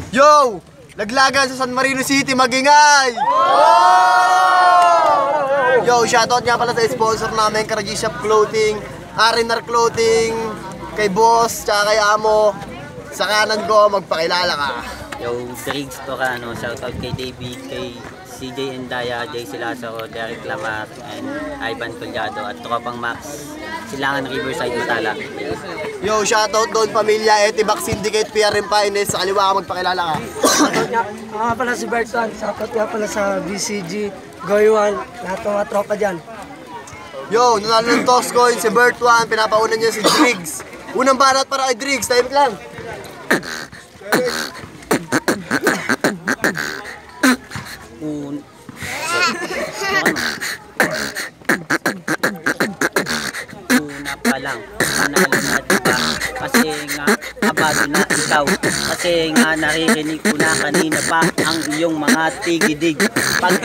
Yo! Laglagan sa San Marino City, magingay! Yo, shoutout nga pala sa sponsor namin, Karaji Shop Clothing, R&R Clothing, kay Boss, tsaka kay Amo. Sa kanan ko, magpakilala ka. Yo, Driggs to ka, no? Shoutout kay David, kay CJ Endaya, Jay Silasaro, Derek Lamar, and Ivan Collado, at Tropang Max, Silangan Riverside, Matala. Yo, shoutout doon pamilya, Etibac Syndicate, PRM Finance, sa kaliwa ka, magpakilala ka. Shoutout nga pala si Berton, shoutout nga pala sa BCG, Goywan, lahat ng mga tropa dyan. Yo, nanalo ng toss coin si Bert One, pinapauna niya si Driggs. Unang banat para kay Driggs, tahimik lang. Una pa lang, panalo na diba? Kasi nga, abado na ikaw. Kasi nga, naririnig ko na kanina pa ang iyong mga tigidig. Pag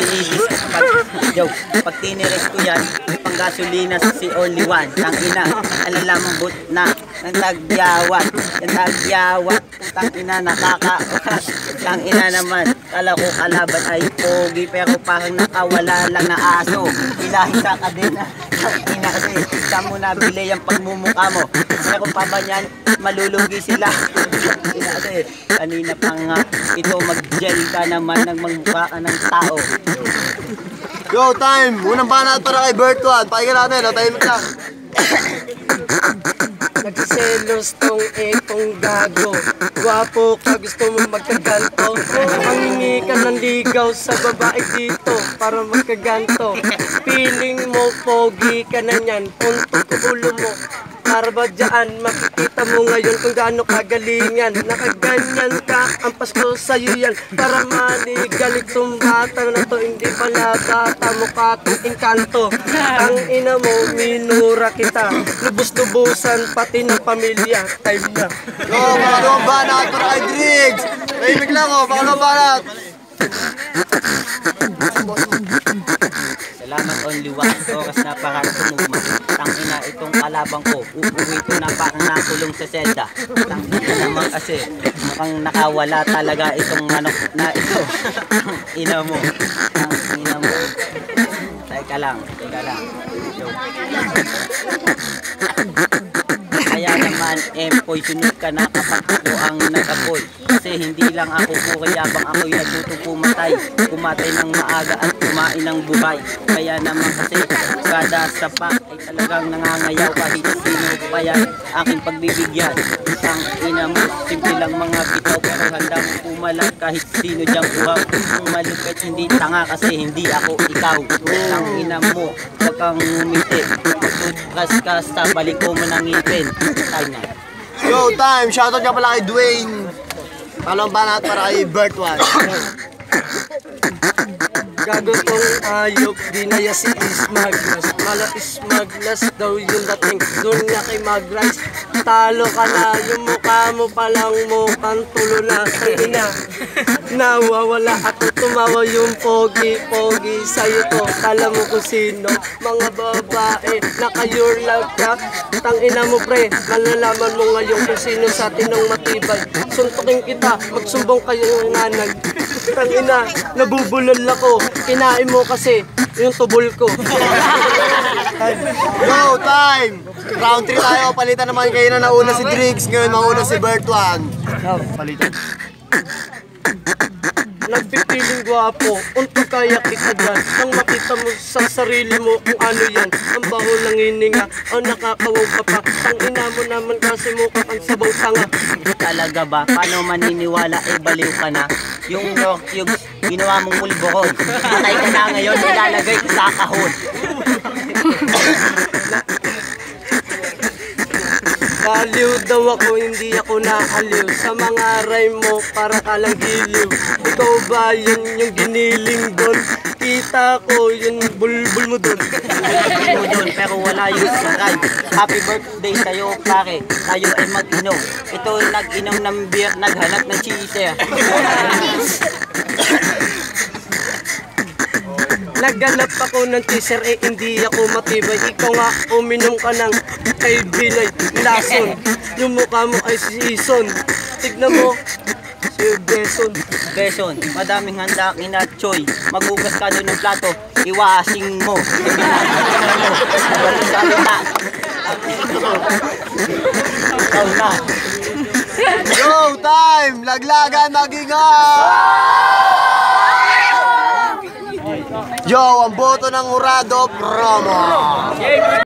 tiniris ko yan, pang gasolina si Only One. Tangina, alalambot na ng tagyawat. Yung tagyawat, tangina, nakakawas. Tangina naman, kala ko kalaban ay pogi, pero parang nakawala lang na aso. Ilahi sa kadena. Tangina kasi, saan mo nabili yung pagmumukha mo? Pero pa ba niyan, malulugi sila. Tangina kasi, kanina pa nga, ito mag-gel ka naman ng magmukha ka ng tao. Yo, time! Unang banat para kay Bert One, pakinggan natin, tahimik lang. Nagsiselos tong ekong gago. Gwapo ka, gusto mo magkaganto. Mangingi ka ng ligaw sa babae dito para magkaganto. Feeling mo, pogi ka na yan. Puntok ulo mo. Para ba dyan, makikita mo ngayon kung gaano kagalingan. Nakaganyan ka, ang Pasko sa'yo yan. Para manigalig tong bata na to. Hindi pala bata, mukha tong engkanto. Ang ina mo, minura kita. Lubos-lubusan, pati ng pamilya. Time na. Yo, pangalawang banat para kay Driggs. Tahimik lang oh, pangalawang banat. Salamat Only One, oras na para tumuma. Tangina itong kalabang ko, uuwi ko na parang nakulong sa selda. Tangina naman kasi, mukhang nakawala talaga itong manok na ito. Ina mo, ina mo. Teka lang. Yo. Kaya naman, empoy, sunod ka na kapag ako ang nag-apoy. Kasi hindi lang ako kayabang ako'y natuto pumatay. Kumatay ng maaga at kumain ng buhay. Kaya naman kasi, kada sapa ay talagang nangangayaw kahit sino pa yan aking pagbibigyan. Isang ina mo, simple lang mga bitaw pero handang pumalag kahit sino diyang uhaw. Ang malupit hindi tanga kasi hindi ako ikaw. Ang ina mo, huwag kang ngumiti. Kas sa balik ko mo ng ngipin. Time na. Yo, time! Shoutout nga pala kay Dwayne. Pangalawang banat para kay Bert One. Gago tong ayok, di na ya si Ismaglas. Mala Ismaglas daw yung dating. Doon nga kay Magrice. Talo ka na, yung mukha mo palang mukhang tulo na. Ina, nawawala ako, tumawa yung pogi sa'yo to. Kala mo kung sino, mga babae, naka-your love ka. Tangina mo pre, malalaman mo ngayon kung sino sa atin ang matibay. Suntukin kita, magsumbong kayo ng nanag. Tangina, nabubulol ako. Kinain mo kasi yung tubol ko. Yo, time! Round 3 tayo, palitan naman kayo na nauna si Driggs, ngayon mauna si Bert One. Palitan. Nagpipiling gwapo, unto kaya kita dyan. Nang makita mo sa sarili mo kung ano yan. Ang baho ng hininga, ang nakakawag ka pa. Ang ina mo naman kasi mukha kang sabang tanga. Talaga ba? Paano maniniwala eh baliw ka na? Yung ginawa mong mulbokon. Patay ka na ngayon, ilalagay ko sa kahon. Baliw daw ako, hindi ako naaliw. Sa mga rhyme mo, para ka lang giliw. Ikaw ba yun yung giniling doon? Kita ko yung bulbul mo doon. Bulbul mo doon, pero wala yung sakay. Happy birthday sa'yo, pare. Tayo ay mag-inom. Ito nag-inom ng beer, naghanap ng cheeser. Nagganap ako ng teaser, eh hindi ako matibay. Ikaw nga, uminom ka ng kay Bilay Lason. Yung mukha mo ay season. Tignan mo, Si Beson. Beson, madaming handa kina Choy. Maghugas ka doon ng plato, iwashing mo. Ikaw na. Go time! Laglagan mag-ingat! Yo, ang boto ng Urado promo!